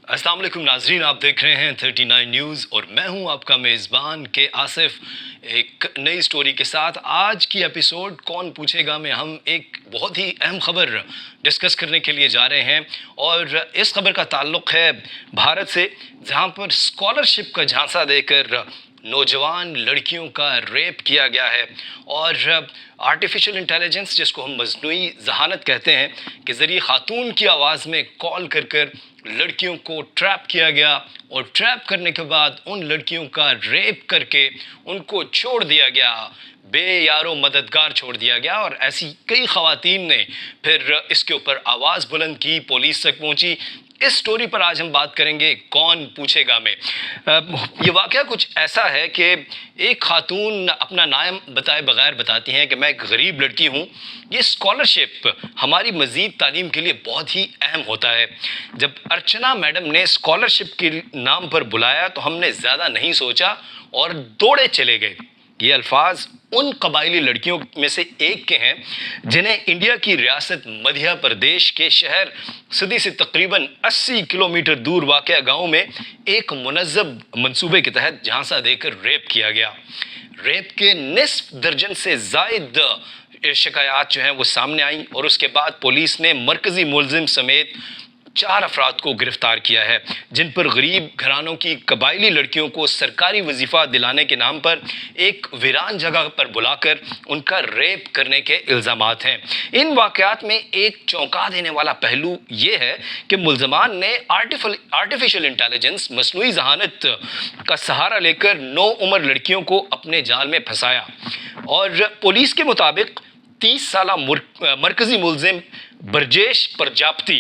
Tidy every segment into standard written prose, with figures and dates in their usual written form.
अस्सलाम वालेकुम नाजरीन, आप देख रहे हैं 39 न्यूज़ और मैं हूं आपका मेज़बान के आसिफ एक नई स्टोरी के साथ। आज की एपिसोड कौन पूछेगा में हम एक बहुत ही अहम ख़बर डिस्कस करने के लिए जा रहे हैं और इस खबर का ताल्लुक़ है भारत से, जहां पर स्कॉलरशिप का झांसा देकर नौजवान लड़कियों का रेप किया गया है और आर्टिफिशियल इंटेलिजेंस, जिसको हम मजनूई जहानत कहते हैं, के ज़रिए ख़ातून की आवाज़ में कॉल कर लड़कियों को ट्रैप किया गया और ट्रैप करने के बाद उन लड़कियों का रेप करके उनको छोड़ दिया गया, बेयारो मददगार छोड़ दिया गया। और ऐसी कई ख़वातीन ने फिर इसके ऊपर आवाज़ बुलंद की, पुलिस तक पहुंची। इस स्टोरी पर आज हम बात करेंगे कौन पूछेगा में। ये वाक़या कुछ ऐसा है कि एक खातून अपना नाम बताए बगैर बताती हैं कि मैं एक गरीब लड़की हूँ। ये स्कॉलरशिप हमारी मज़ीद तालीम के लिए बहुत ही अहम होता है। जब अर्चना मैडम ने स्कॉलरशिप के नाम पर बुलाया तो हमने ज़्यादा नहीं सोचा और दौड़े चले गए। ये अल्फाज उन कबायली लड़कियों में से एक के हैं जिन्हें इंडिया की रियासत मध्य प्रदेश के शहर सिद्दी से तकरीबन 80 किलोमीटर दूर वाक़या गांव में एक मुनज़्ज़म मंसूबे के तहत झांसा देकर रेप किया गया। रेप के निस्फ दर्जन से ज़ायद शिकायत जो हैं वो सामने आई और उसके बाद पुलिस ने मरकज़ी मुलज़िम समेत 4 अफराद को गिरफ्तार किया है, जिन पर गरीब घरानों की कबायली लड़कियों को सरकारी वजीफ़ा दिलाने के नाम पर एक वीरान जगह पर बुलाकर उनका रेप करने के इल्ज़ामात हैं। इन वाक़यात में एक चौंका देने वाला पहलू ये है कि मुल्ज़मान ने आर्टिफिशियल इंटेलिजेंस, मसनूई जहानत का सहारा लेकर 9 उम्र लड़कियों को अपने जाल में फंसाया और पुलिस के मुताबिक 30 साला मरकज़ी मुलज़िम Brajesh Prajapati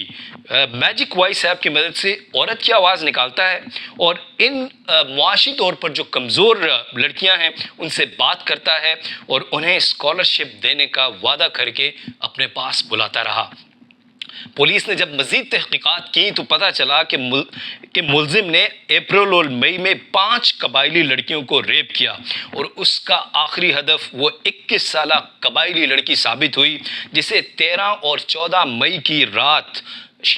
magic voice app की मदद से औरत की आवाज़ निकालता है और इन मुआशी तौर पर जो कमज़ोर लड़कियां हैं उनसे बात करता है और उन्हें स्कॉलरशिप देने का वादा करके अपने पास बुलाता रहा। पुलिस ने जब मज़ीद तहक़ीक़ात की तो पता चला कि मुलज़िम ने अप्रैल और मई में 5 कबायली लड़कियों को रेप किया और उसका आखिरी हदफ वो 21 साला कबायली लड़की साबित हुई, जिसे 13 और 14 मई की रात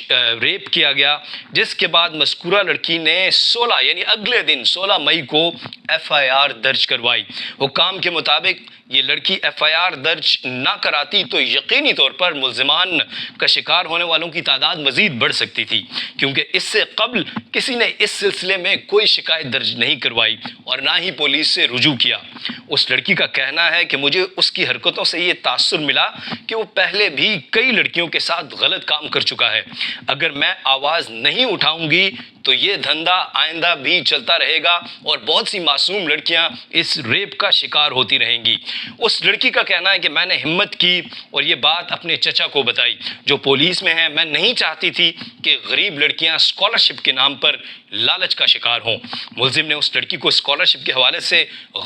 रेप किया गया, जिसके बाद मज़कूरा लड़की ने 16 यानी अगले दिन 16 मई को FIR दर्ज करवाई। हुक्काम के मुताबिक ये लड़की FIR दर्ज ना कराती तो यकीनी तौर पर मुल्ज़िमान का शिकार होने वालों की तादाद मज़ीद बढ़ सकती थी, क्योंकि इससे कबल किसी ने इस सिलसिले में कोई शिकायत दर्ज नहीं करवाई और ना ही पुलिस से रुजू किया। उस लड़की का कहना है कि मुझे उसकी हरकतों से ये तासुर मिला कि वो पहले भी कई लड़कियों के साथ गलत काम कर चुका है। अगर मैं आवाज़ नहीं उठाऊंगी तो ये धंधा आइंदा भी चलता रहेगा और बहुत सी मासूम लड़कियां इस रेप का शिकार होती रहेंगी। उस लड़की का कहना है कि मैंने हिम्मत की और ये बात अपने चचा को बताई जो पुलिस में है। मैं नहीं चाहती थी कि गरीब लड़कियां स्कॉलरशिप के नाम पर लालच का शिकार हों। मुलज़िम ने उस लड़की को स्कॉलरशिप के हवाले से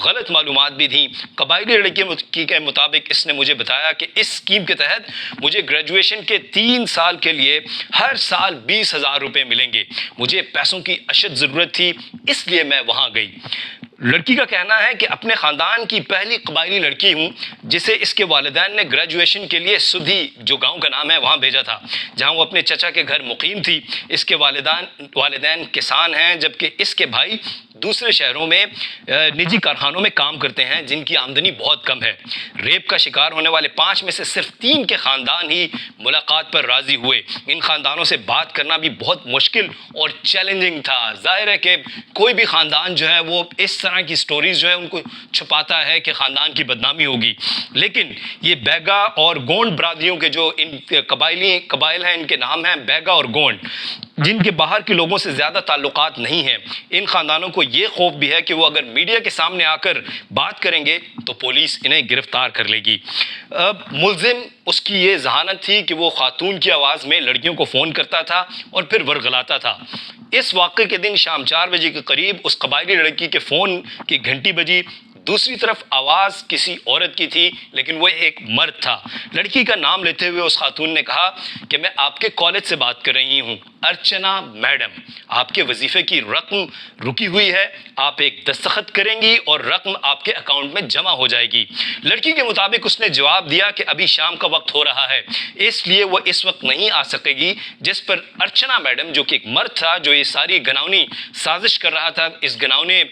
गलत मालूमात भी दी। कबायली लड़की के मुताबिक इसने मुझे बताया कि इस स्कीम के तहत मुझे ग्रेजुएशन के 3 साल के लिए हर साल 20,000 रुपये मिलेंगे। मुझे पैसों की अशद ज़रूरत थी, इसलिए मैं वहाँ गई। लड़की का कहना है कि अपने ख़ानदान की पहली कबायली लड़की हूँ जिसे इसके वालिदैन ने ग्रेजुएशन के लिए सुधी, जो गांव का नाम है, वहाँ भेजा था, जहाँ वो अपने चचा के घर मुकीम थी। इसके वालिदैन किसान हैं, जबकि इसके भाई दूसरे शहरों में निजी कारखानों में काम करते हैं जिनकी आमदनी बहुत कम है। रेप का शिकार होने वाले 5 में से सिर्फ 3 के ख़ानदान ही मुलाकात पर राज़ी हुए। इन ख़ानदानों से बात करना भी बहुत मुश्किल और चैलेंजिंग था। ज़ाहिर है कि कोई भी ख़ानदान जो है वो इस तरह की स्टोरीज़ जो है उनको छुपाता है कि ख़ानदान की बदनामी होगी, लेकिन ये बैगा और गोंड बरादरियों के जो इन कबाइल हैं, इनके नाम हैं बैगा और गोंड, जिनके बाहर के लोगों से ज़्यादा ताल्लुकात नहीं हैं। इन ख़ानदानों को ये खौफ भी है कि वो अगर मीडिया के सामने आकर बात करेंगे तो पुलिस इन्हें गिरफ्तार कर लेगी। मुलज़िम, उसकी ये जहानत थी कि वो खातून की आवाज़ में लड़कियों को फ़ोन करता था और फिर वर्गलाता था। इस वाक़े के दिन शाम 4 बजे के करीब उस कबायली लड़की के फ़ोन की घंटी बजी। दूसरी तरफ आवाज़ किसी औरत की थी, लेकिन वो एक मर्द था। लड़की का नाम लेते हुए उस खातून ने कहा कि मैं आपके कॉलेज से बात कर रही हूँ, अर्चना मैडम, आपके वजीफे की रकम रुकी हुई है, आप एक दस्तखत करेंगी और रकम आपके अकाउंट में जमा हो जाएगी। लड़की के मुताबिक उसने जवाब दिया कि अभी शाम का वक्त हो रहा है, इसलिए वो इस वक्त नहीं आ सकेगी। जिस पर अर्चना मैडम, जो कि एक मर्द था, जो ये सारी घिनौनी साजिश कर रहा था, इस घिनौने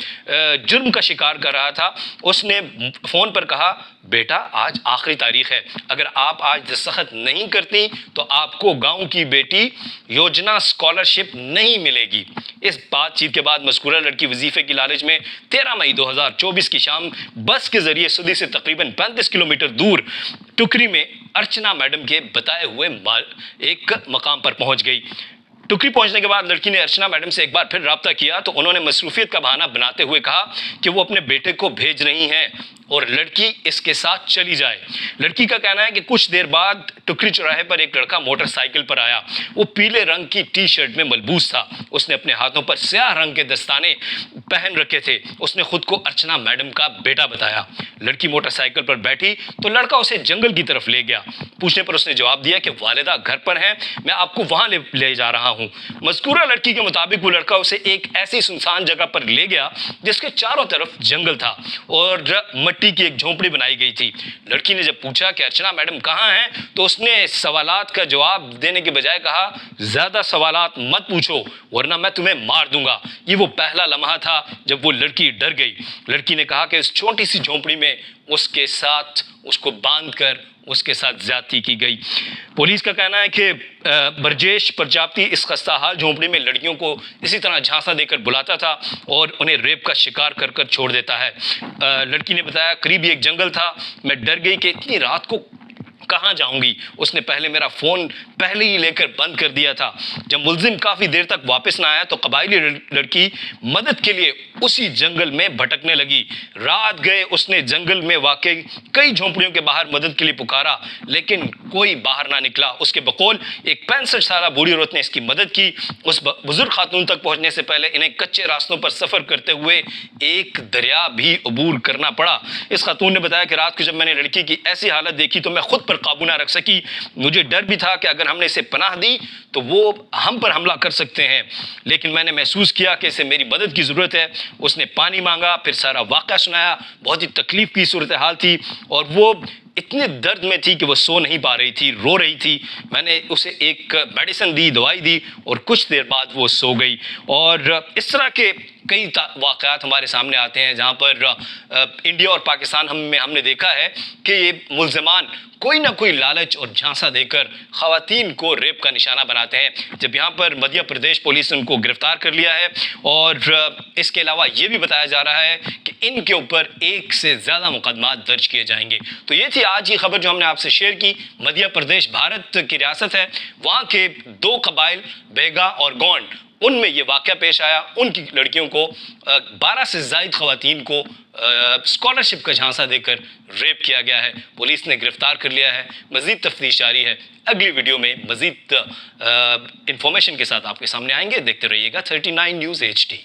जुर्म का शिकार कर रहा था, उसने फ़ोन पर कहा, बेटा आज आखिरी तारीख है, अगर आप आज दस्तखत नहीं करती तो आपको गांव की बेटी योजना स्कॉलरशिप नहीं मिलेगी। इस बातचीत के बाद मज़कूरा लड़की वजीफे की लालच में 13 मई 2024 की शाम बस के जरिए सुदी से तकरीबन 35 किलोमीटर दूर टुकरी में अर्चना मैडम के बताए हुए एक मकाम पर पहुंच गई। टुकरी पहुंचने के बाद लड़की ने अर्चना मैडम से एक बार फिर राब्ता किया तो उन्होंने मसरूफियत का बहाना बनाते हुए कहा कि वो अपने बेटे को भेज रही हैं और लड़की इसके साथ चली जाए। लड़की का कहना है कि कुछ देर बाद टुकरी चौराहे पर एक लड़का मोटरसाइकिल पर आया। वो पीले रंग की टी शर्ट में मलबूस था। उसने अपने हाथों पर स्याह रंग के दस्ताने पहन रखे थे। उसने खुद को अर्चना मैडम का बेटा बताया। लड़की मोटरसाइकिल पर बैठी तो लड़का उसे जंगल की तरफ ले गया। पूछने पर उसने जवाब दिया कि वालिदा घर पर हैं, मैं आपको वहां ले जा रहा हूं। मज़कूरा लड़की के मुताबिक वो लड़का उसे एक ऐसी सुनसान जगह पर ले गया जिसके चारों तरफ जंगल था और मिट्टी की एक झोंपड़ी बनाई गई थी। लड़की ने जब पूछा कि अर्चना मैडम कहाँ हैं, तो उसने सवालात का जवाब देने के बजाय कहा, ज्यादा सवालात मत पूछो वरना मैं तुम्हें मार दूंगा। ये वो पहला लम्हा था जब वो लड़की डर गई। लड़की ने कहा कि इस छोटी सी झोंपड़ी में उसके साथ उसको बांधकर उसके साथ ज्यादती की गई। पुलिस का कहना है कि ब्रजेश प्रजापति इस खस्ताहाल झोंपड़ी में लड़कियों को इसी तरह झांसा देकर बुलाता था और उन्हें रेप का शिकार कर कर छोड़ देता है। लड़की ने बताया, करीब एक जंगल था, मैं डर गई कि इतनी रात को कहाँ जाऊंगी। उसने पहले मेरा फ़ोन पहले ही लेकर बंद कर दिया था। जब मुलजिम काफ़ी देर तक वापस ना आया तो कबायली लड़की मदद के लिए उसी जंगल में भटकने लगी। रात गए उसने जंगल में वाकई कई झोंपड़ियों के बाहर मदद के लिए पुकारा, लेकिन कोई बाहर ना निकला। उसके बकौल एक 65 साल बूढ़ी औरत ने इसकी मदद की। उस बुजुर्ग खातून तक पहुंचने से पहले इन्हें कच्चे रास्तों पर सफ़र करते हुए एक दरिया भी अबूर करना पड़ा। इस खातून ने बताया कि रात को जब मैंने लड़की की ऐसी हालत देखी तो मैं खुद पर काबू ना रख सकी। मुझे डर भी था कि अगर हमने इसे पनाह दी तो वो हम पर हमला कर सकते हैं, लेकिन मैंने महसूस किया कि इसे मेरी मदद की ज़रूरत है। उसने पानी मांगा, फिर सारा वाक़या सुनाया। बहुत ही तकलीफ़ की सूरत हाल थी और वो इतने दर्द में थी कि वो सो नहीं पा रही थी, रो रही थी। मैंने उसे एक मेडिसिन दी, दवाई दी और कुछ देर बाद वो सो गई। और इस तरह के कई वाक़यात हमारे सामने आते हैं जहाँ पर इंडिया और पाकिस्तान हमने देखा है कि ये मुल्ज़िमान कोई ना कोई लालच और झांसा देकर ख़वातीन को रेप का निशाना बनाते हैं। जब यहाँ पर मध्य प्रदेश पुलिस ने उनको गिरफ़्तार कर लिया है और इसके अलावा ये भी बताया जा रहा है कि इनके ऊपर एक से ज़्यादा मुकदमा दर्ज किए जाएंगे। तो ये थी आज की खबर जो हमने आपसे शेयर की। मध्य प्रदेश भारत की रियासत है, वहाँ के 2 कबाइल बेगा और गोंड, उनमें ये वाक़या पेश आया। उनकी लड़कियों को 12 से ज़ायद ख़वातीन को स्कॉलरशिप का झांसा देकर रेप किया गया है। पुलिस ने गिरफ्तार कर लिया है। मज़ीद तफ्तीश जारी है। अगली वीडियो में मज़ीद इंफॉर्मेशन के साथ आपके सामने आएंगे। देखते रहिएगा 39 न्यूज़ HD।